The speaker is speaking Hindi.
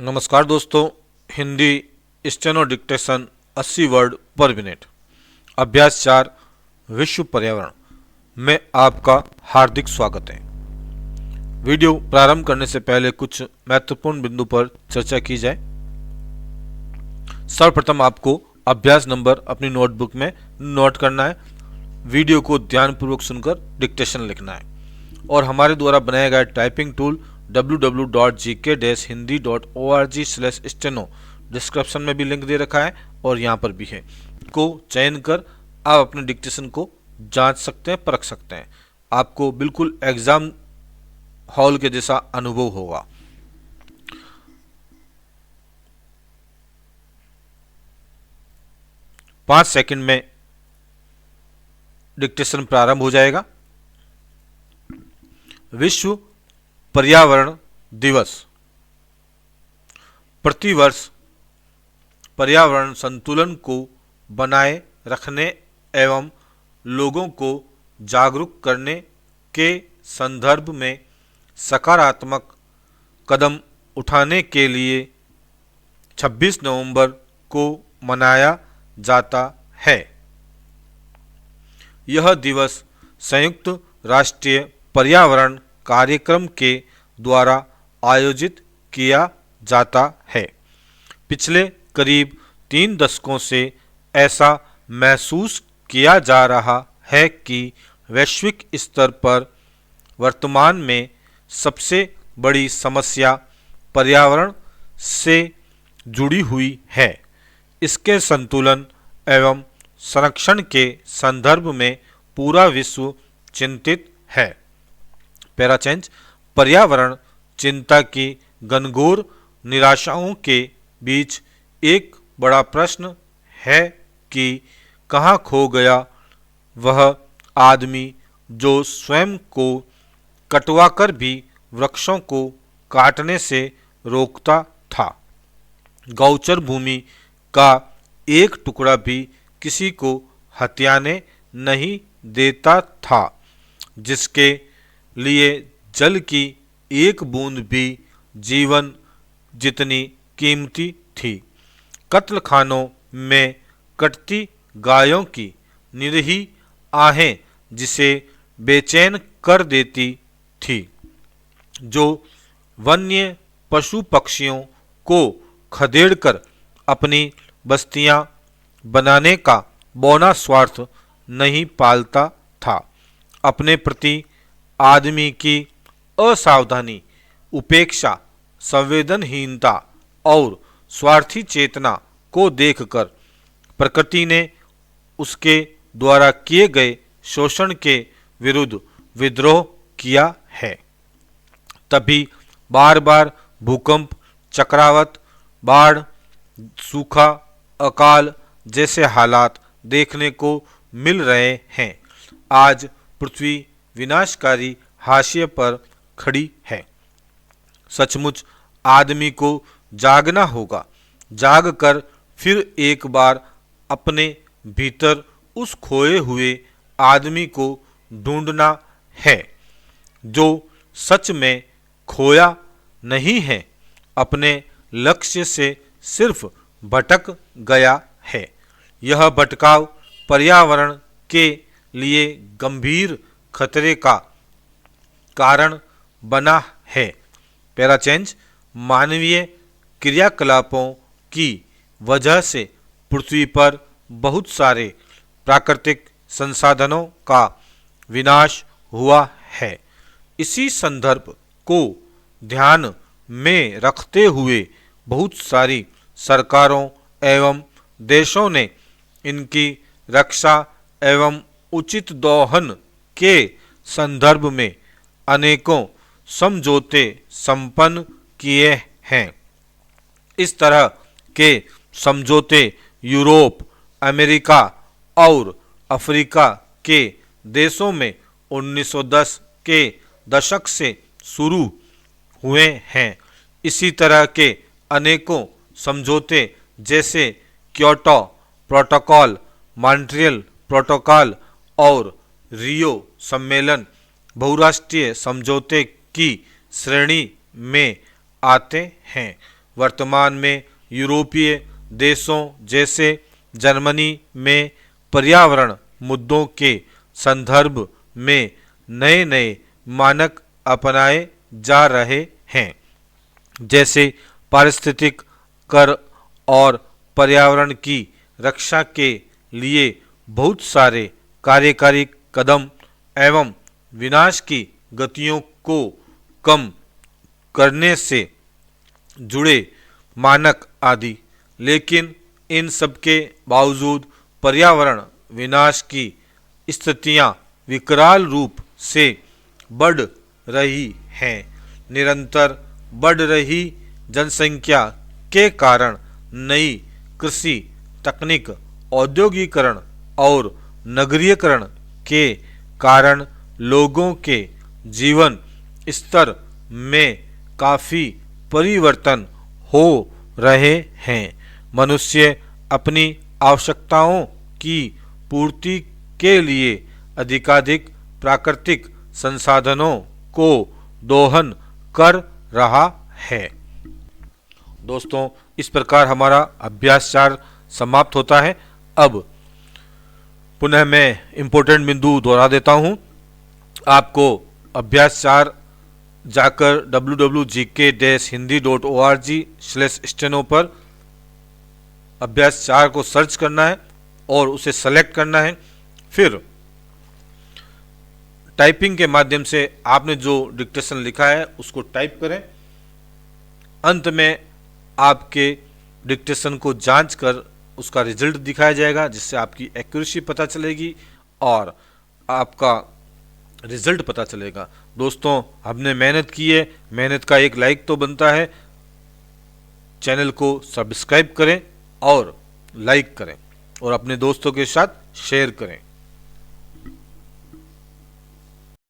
नमस्कार दोस्तों, हिंदी स्टेनो डिक्टेशन 80 वर्ड पर मिनट। अभ्यास 4 विश्व पर्यावरण में आपका हार्दिक स्वागत है। वीडियो प्रारंभ करने से पहले कुछ महत्वपूर्ण बिंदु पर चर्चा की जाए। सर्वप्रथम आपको अभ्यास नंबर अपनी नोटबुक में नोट करना है। वीडियो को ध्यानपूर्वक सुनकर डिक्टेशन लिखना है और हमारे द्वारा बनाया गया टाइपिंग टूल www.gk-hindi.org/steno डिस्क्रिप्शन में भी लिंक दे रखा है और यहाँ पर भी है, को चयन कर आप अपने डिक्टेशन को जांच सकते हैं, परख सकते हैं। आपको बिल्कुल एग्जाम हॉल के जैसा अनुभव होगा। पाँच सेकंड में डिक्टेशन प्रारंभ हो जाएगा। विश्व पर्यावरण दिवस प्रतिवर्ष पर्यावरण संतुलन को बनाए रखने एवं लोगों को जागरूक करने के संदर्भ में सकारात्मक कदम उठाने के लिए 26 नवंबर को मनाया जाता है। यह दिवस संयुक्त राष्ट्रीय पर्यावरण कार्यक्रम के द्वारा आयोजित किया जाता है। पिछले करीब 3 दशकों से ऐसा महसूस किया जा रहा है कि वैश्विक स्तर पर वर्तमान में सबसे बड़ी समस्या पर्यावरण से जुड़ी हुई है। इसके संतुलन एवं संरक्षण के संदर्भ में पूरा विश्व चिंतित है। Para change. पर्यावरण चिंता की घनघोर निराशाओं के बीच एक बड़ा प्रश्न है कि कहाँ खो गया वह आदमी जो स्वयं को कटवाकर भी वृक्षों को काटने से रोकता था। गौचर भूमि का एक टुकड़ा भी किसी को हथियाने नहीं देता था, जिसके लिए जल की एक बूंद भी जीवन जितनी कीमती थी। कत्लखानों में कटती गायों की निरीह आहें जिसे बेचैन कर देती थी, जो वन्य पशु पक्षियों को खदेड़कर अपनी बस्तियां बनाने का बौना स्वार्थ नहीं पालता था। अपने प्रति आदमी की असावधानी, उपेक्षा, संवेदनहीनता और स्वार्थी चेतना को देखकर प्रकृति ने उसके द्वारा किए गए शोषण के विरुद्ध विद्रोह किया है। तभी बार बार भूकंप, चक्रवात, बाढ़, सूखा, अकाल जैसे हालात देखने को मिल रहे हैं। आज पृथ्वी विनाशकारी हाशिए पर खड़ी है। सचमुच आदमी को जागना होगा। जागकर फिर एक बार अपने भीतर उस खोए हुए आदमी को ढूंढना है, जो सच में खोया नहीं है, अपने लक्ष्य से सिर्फ भटक गया है। यह भटकाव पर्यावरण के लिए गंभीर खतरे का कारण बना है। Para change. मानवीय क्रियाकलापों की वजह से पृथ्वी पर बहुत सारे प्राकृतिक संसाधनों का विनाश हुआ है। इसी संदर्भ को ध्यान में रखते हुए बहुत सारी सरकारों एवं देशों ने इनकी रक्षा एवं उचित दोहन के संदर्भ में अनेकों समझौते संपन्न किए हैं। इस तरह के समझौते यूरोप, अमेरिका और अफ्रीका के देशों में 1910 के दशक से शुरू हुए हैं। इसी तरह के अनेकों समझौते जैसे क्योटो प्रोटोकॉल, मॉन्ट्रियल प्रोटोकॉल और रियो सम्मेलन बहुराष्ट्रीय समझौते की श्रेणी में आते हैं। वर्तमान में यूरोपीय देशों जैसे जर्मनी में पर्यावरण मुद्दों के संदर्भ में नए नए मानक अपनाए जा रहे हैं, जैसे पारिस्थितिक कर और पर्यावरण की रक्षा के लिए बहुत सारे कार्यकारी कदम एवं विनाश की गतियों को कम करने से जुड़े मानक आदि। लेकिन इन सब के बावजूद पर्यावरण विनाश की स्थितियां विकराल रूप से बढ़ रही हैं। निरंतर बढ़ रही जनसंख्या के कारण नई कृषि तकनीक, औद्योगिकरण और नगरीकरण के कारण लोगों के जीवन स्तर में काफ़ी परिवर्तन हो रहे हैं। मनुष्य अपनी आवश्यकताओं की पूर्ति के लिए अधिकाधिक प्राकृतिक संसाधनों को दोहन कर रहा है। दोस्तों, इस प्रकार हमारा अभ्यास 4 समाप्त होता है। अब पुनः मैं इम्पोर्टेंट बिंदु दोहरा देता हूँ। आपको अभ्यास 4 जाकर www.gk-hindi.org/steno पर अभ्यास 4 को सर्च करना है और उसे सेलेक्ट करना है। फिर टाइपिंग के माध्यम से आपने जो डिक्टेशन लिखा है उसको टाइप करें। अंत में आपके डिक्टेशन को जांच कर उसका रिजल्ट दिखाया जाएगा, जिससे आपकी एक्यूरेसी पता चलेगी और आपका रिजल्ट पता चलेगा। दोस्तों, हमने मेहनत की है, मेहनत का एक लाइक तो बनता है। चैनल को सब्सक्राइब करें और लाइक करें और अपने दोस्तों के साथ शेयर करें।